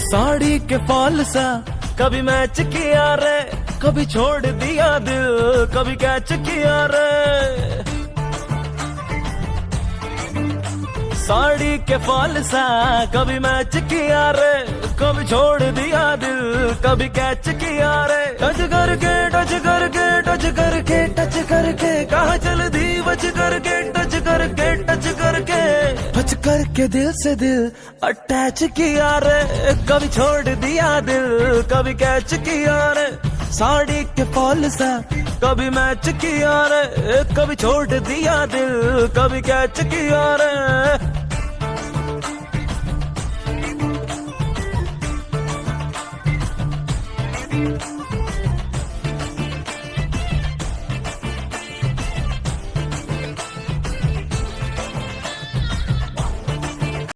साड़ी के फॉल सा कभी मैच किया रे, कभी छोड़ दिया दिल, कभी कैच किया रे। साड़ी के फॉल सा कभी मैच किया रे, कभी छोड़ दिया दिल, कभी कैच किया रे। टच करके टच करके टच करके टच करके कहाँ चल दी बच करके, टच करके टच करके टच करके दिल से दिल अटैच किया रे, कभी छोड़ दिया दिल, कभी कैच किया रे। साड़ी के फॉल सा कभी मैच किया रे, कभी छोड़ दिया दिल, कभी कैच किया रे।